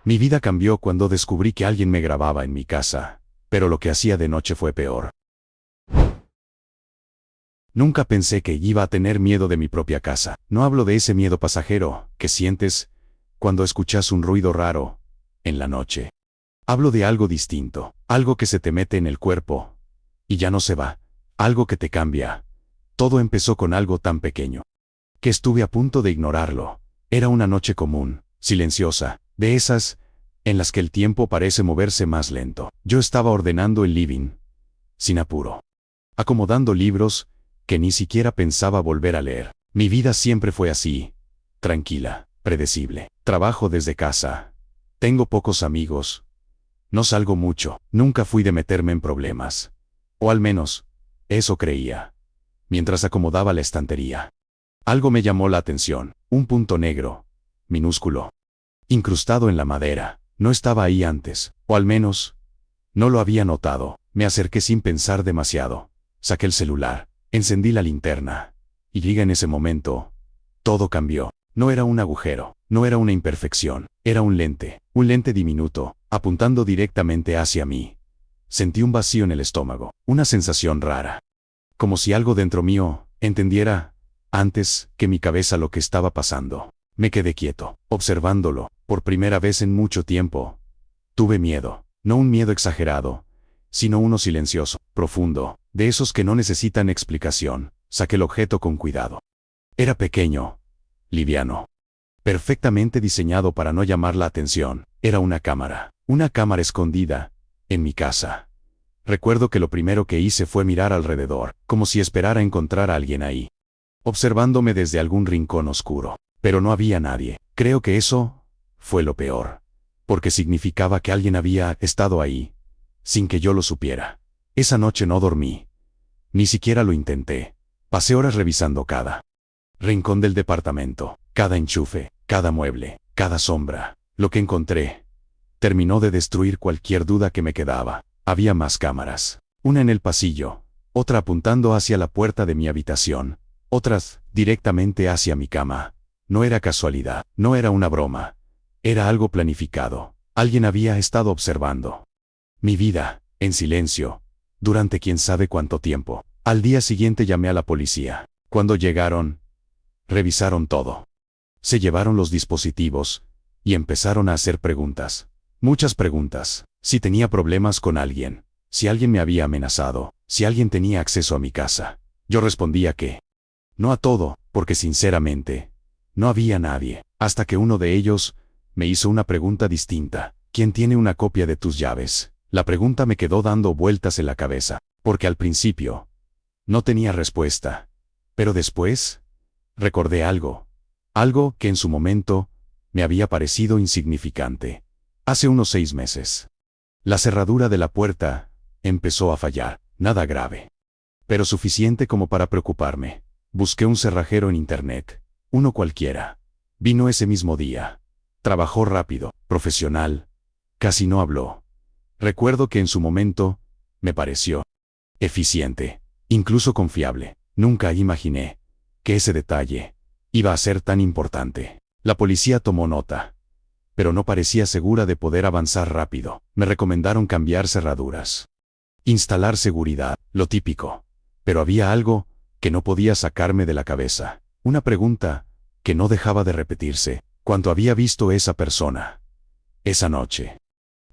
Mi vida cambió cuando descubrí que alguien me grababa en mi casa, pero lo que hacía de noche fue peor. Nunca pensé que iba a tener miedo de mi propia casa. No hablo de ese miedo pasajero que sientes cuando escuchas un ruido raro en la noche. Hablo de algo distinto, algo que se te mete en el cuerpo y ya no se va, algo que te cambia. Todo empezó con algo tan pequeño que estuve a punto de ignorarlo. Era una noche común, silenciosa, de esas en las que el tiempo parece moverse más lento. Yo estaba ordenando el living, sin apuro, acomodando libros que ni siquiera pensaba volver a leer. Mi vida siempre fue así, tranquila, predecible. Trabajo desde casa. Tengo pocos amigos. No salgo mucho. Nunca fui de meterme en problemas. O al menos, eso creía. Mientras acomodaba la estantería, algo me llamó la atención. Un punto negro, minúsculo, incrustado en la madera. No estaba ahí antes, o al menos, no lo había notado. Me acerqué sin pensar demasiado. Saqué el celular. Encendí la linterna. Y en ese momento, todo cambió. No era un agujero, no era una imperfección, era un lente diminuto, apuntando directamente hacia mí. Sentí un vacío en el estómago, una sensación rara. Como si algo dentro mío entendiera, antes que mi cabeza, lo que estaba pasando. Me quedé quieto, observándolo. Por primera vez en mucho tiempo, tuve miedo. No un miedo exagerado, sino uno silencioso, profundo, de esos que no necesitan explicación. Saqué el objeto con cuidado. Era pequeño, liviano, perfectamente diseñado para no llamar la atención. Era una cámara escondida, en mi casa. Recuerdo que lo primero que hice fue mirar alrededor, como si esperara encontrar a alguien ahí, observándome desde algún rincón oscuro. Pero no había nadie. Creo que eso fue lo peor, porque significaba que alguien había estado ahí, sin que yo lo supiera. Esa noche no dormí. Ni siquiera lo intenté. Pasé horas revisando cada rincón del departamento, cada enchufe, cada mueble, cada sombra. Lo que encontré terminó de destruir cualquier duda que me quedaba. Había más cámaras. Una en el pasillo, otra apuntando hacia la puerta de mi habitación, otras directamente hacia mi cama. No era casualidad, no era una broma. Era algo planificado. Alguien había estado observando mi vida, en silencio, durante quién sabe cuánto tiempo. Al día siguiente llamé a la policía. Cuando llegaron, revisaron todo. Se llevaron los dispositivos y empezaron a hacer preguntas. Muchas preguntas. Si tenía problemas con alguien, si alguien me había amenazado, si alguien tenía acceso a mi casa. Yo respondía que no a todo, porque sinceramente, no había nadie, hasta que uno de ellos me hizo una pregunta distinta. ¿Quién tiene una copia de tus llaves? La pregunta me quedó dando vueltas en la cabeza, porque al principio no tenía respuesta. Pero después recordé algo que en su momento me había parecido insignificante. Hace unos 6 meses, la cerradura de la puerta empezó a fallar. Nada grave, pero suficiente como para preocuparme. Busqué un cerrajero en internet, uno cualquiera. Vino ese mismo día. Trabajó rápido, profesional, casi no habló. Recuerdo que en su momento me pareció eficiente, incluso confiable. Nunca imaginé que ese detalle iba a ser tan importante. La policía tomó nota, pero no parecía segura de poder avanzar rápido. Me recomendaron cambiar cerraduras, instalar seguridad, lo típico. Pero había algo que no podía sacarme de la cabeza. Una pregunta que no dejaba de repetirse. ¿Cuánto había visto esa persona esa noche?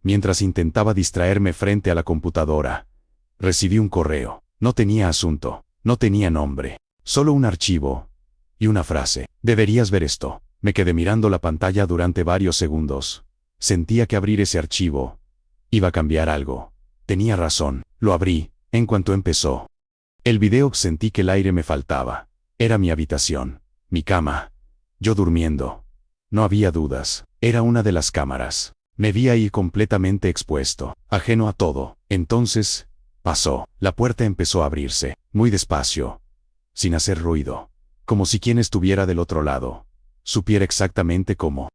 Mientras intentaba distraerme frente a la computadora, recibí un correo. No tenía asunto, no tenía nombre, solo un archivo y una frase. Deberías ver esto. Me quedé mirando la pantalla durante varios segundos. Sentía que abrir ese archivo iba a cambiar algo. Tenía razón. Lo abrí. En cuanto empezó el video, sentí que el aire me faltaba. Era mi habitación, mi cama, yo durmiendo. No había dudas. Era una de las cámaras. Me vi ahí completamente expuesto, ajeno a todo. Entonces pasó. La puerta empezó a abrirse, muy despacio, sin hacer ruido, como si quien estuviera del otro lado supiera exactamente cómo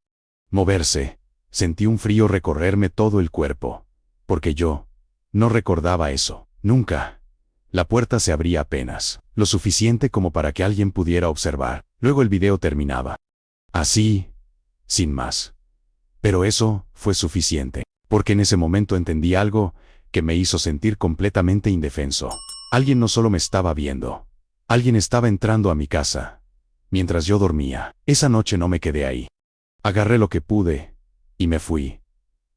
moverse. Sentí un frío recorrerme todo el cuerpo, porque yo no recordaba eso, nunca. La puerta se abría apenas, lo suficiente como para que alguien pudiera observar. Luego el video terminaba. Así, sin más. Pero eso fue suficiente, porque en ese momento entendí algo que me hizo sentir completamente indefenso. Alguien no solo me estaba viendo, alguien estaba entrando a mi casa, mientras yo dormía. Esa noche no me quedé ahí. Agarré lo que pude y me fui.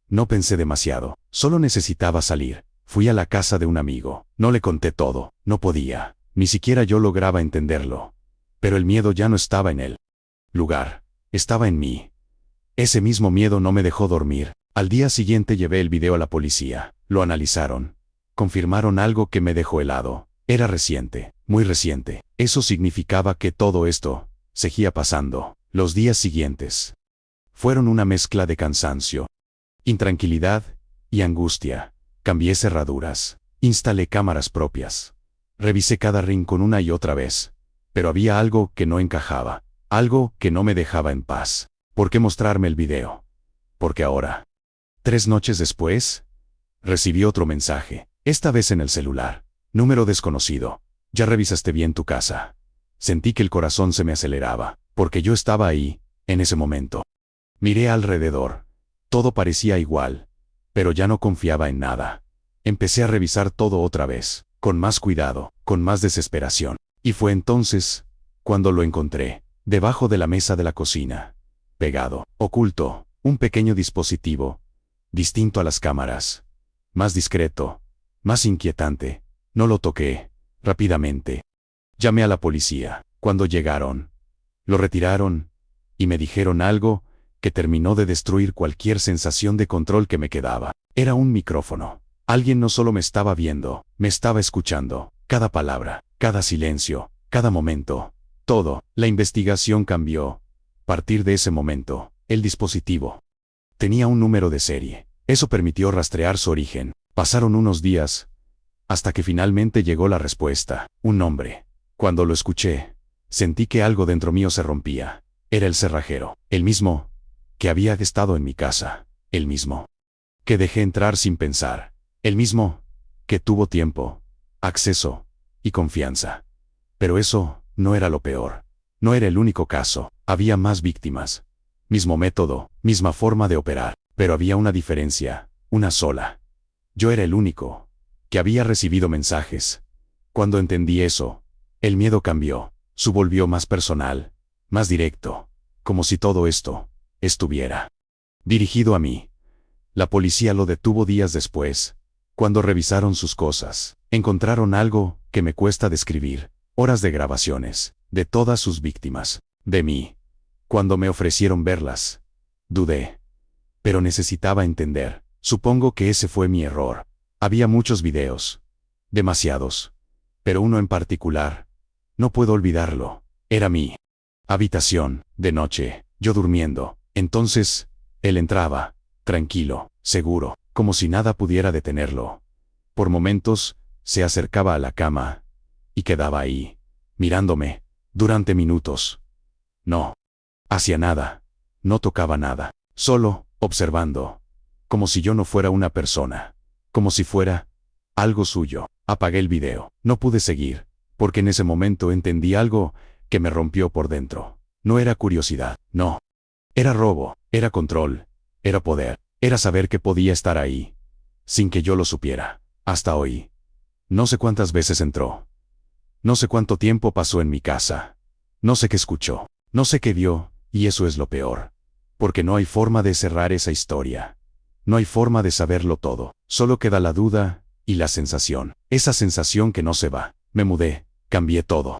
No pensé demasiado, solo necesitaba salir. Fui a la casa de un amigo. No le conté todo, no podía, ni siquiera yo lograba entenderlo. Pero el miedo ya no estaba en el lugar, estaba en mí. Ese mismo miedo no me dejó dormir. Al día siguiente llevé el video a la policía. Lo analizaron. Confirmaron algo que me dejó helado. Era reciente, muy reciente. Eso significaba que todo esto seguía pasando. Los días siguientes fueron una mezcla de cansancio, intranquilidad y angustia. Cambié cerraduras, instalé cámaras propias. Revisé cada rincón una y otra vez. Pero había algo que no encajaba, algo que no me dejaba en paz. ¿Por qué mostrarme el video? Porque ahora, 3 noches después, recibí otro mensaje, esta vez en el celular. Número desconocido. ¿Ya revisaste bien tu casa? Sentí que el corazón se me aceleraba, porque yo estaba ahí, en ese momento. Miré alrededor. Todo parecía igual, pero ya no confiaba en nada. Empecé a revisar todo otra vez, con más cuidado, con más desesperación. Y fue entonces cuando lo encontré, debajo de la mesa de la cocina. Pegado, oculto, un pequeño dispositivo, distinto a las cámaras. Más discreto, más inquietante. No lo toqué. Rápidamente llamé a la policía. Cuando llegaron, lo retiraron y me dijeron algo que terminó de destruir cualquier sensación de control que me quedaba. Era un micrófono. Alguien no solo me estaba viendo, me estaba escuchando. Cada palabra, cada silencio, cada momento. Todo. La investigación cambió. A partir de ese momento, el dispositivo tenía un número de serie. Eso permitió rastrear su origen. Pasaron unos días, hasta que finalmente llegó la respuesta. Un nombre. Cuando lo escuché, sentí que algo dentro mío se rompía. Era el cerrajero. El mismo que había estado en mi casa. El mismo que dejé entrar sin pensar. El mismo que tuvo tiempo, acceso y confianza. Pero eso no era lo peor. No era el único caso. Había más víctimas. Mismo método, misma forma de operar. Pero había una diferencia, una sola. Yo era el único que había recibido mensajes. Cuando entendí eso, el miedo cambió. Se volvió más personal, más directo, como si todo esto estuviera dirigido a mí. La policía lo detuvo días después. Cuando revisaron sus cosas, encontraron algo que me cuesta describir. Horas de grabaciones, de todas sus víctimas, de mí. Cuando me ofrecieron verlas, dudé. Pero necesitaba entender. Supongo que ese fue mi error. Había muchos videos. Demasiados. Pero uno en particular. No puedo olvidarlo. Era mi habitación, de noche, yo durmiendo. Entonces, él entraba, tranquilo, seguro, como si nada pudiera detenerlo. Por momentos, se acercaba a la cama y quedaba ahí, mirándome, durante minutos. No hacía nada, no tocaba nada, solo observando, como si yo no fuera una persona, como si fuera algo suyo. Apagué el video, no pude seguir, porque en ese momento entendí algo que me rompió por dentro. No era curiosidad, no. Era robo, era control, era poder, era saber que podía estar ahí, sin que yo lo supiera. Hasta hoy. No sé cuántas veces entró. No sé cuánto tiempo pasó en mi casa. No sé qué escuchó, no sé qué vio, y eso es lo peor. Porque no hay forma de cerrar esa historia. No hay forma de saberlo todo. Solo queda la duda y la sensación. Esa sensación que no se va. Me mudé, cambié todo.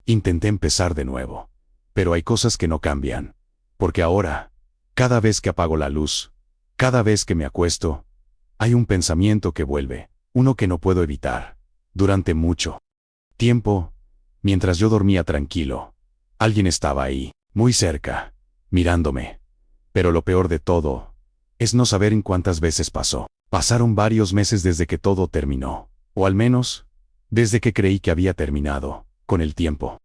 Intenté empezar de nuevo. Pero hay cosas que no cambian. Porque ahora, cada vez que apago la luz, cada vez que me acuesto, hay un pensamiento que vuelve, uno que no puedo evitar. Durante mucho tiempo, mientras yo dormía tranquilo, alguien estaba ahí, muy cerca, mirándome. Pero lo peor de todo es no saber en cuántas veces pasó. Pasaron varios meses desde que todo terminó, o al menos, desde que creí que había terminado. Con el tiempo,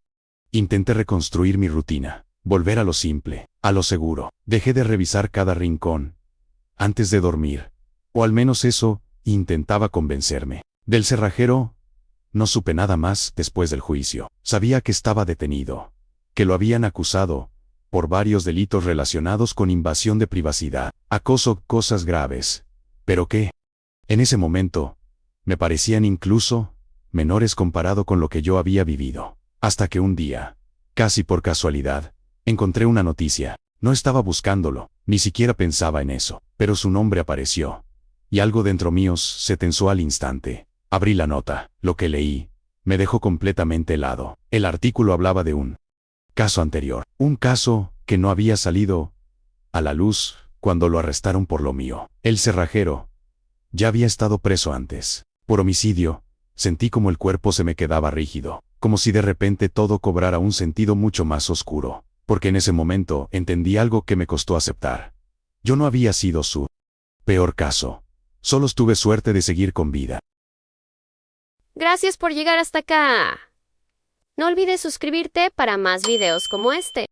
intenté reconstruir mi rutina, volver a lo simple, a lo seguro. Dejé de revisar cada rincón antes de dormir, o al menos eso intentaba convencerme. Del cerrajero, no supe nada más después del juicio. Sabía que estaba detenido, que lo habían acusado, por varios delitos relacionados con invasión de privacidad, acoso, cosas graves. ¿Pero qué? En ese momento, me parecían incluso menores comparado con lo que yo había vivido. Hasta que un día, casi por casualidad, encontré una noticia. No estaba buscándolo, ni siquiera pensaba en eso, pero su nombre apareció. Y algo dentro mío se tensó al instante. Abrí la nota. Lo que leí me dejó completamente helado. El artículo hablaba de un caso anterior. Un caso que no había salido a la luz cuando lo arrestaron por lo mío. El cerrajero ya había estado preso antes. Por homicidio. Sentí como el cuerpo se me quedaba rígido, como si de repente todo cobrara un sentido mucho más oscuro, porque en ese momento entendí algo que me costó aceptar. Yo no había sido su peor caso. Solo tuve suerte de seguir con vida. Gracias por llegar hasta acá. No olvides suscribirte para más videos como este.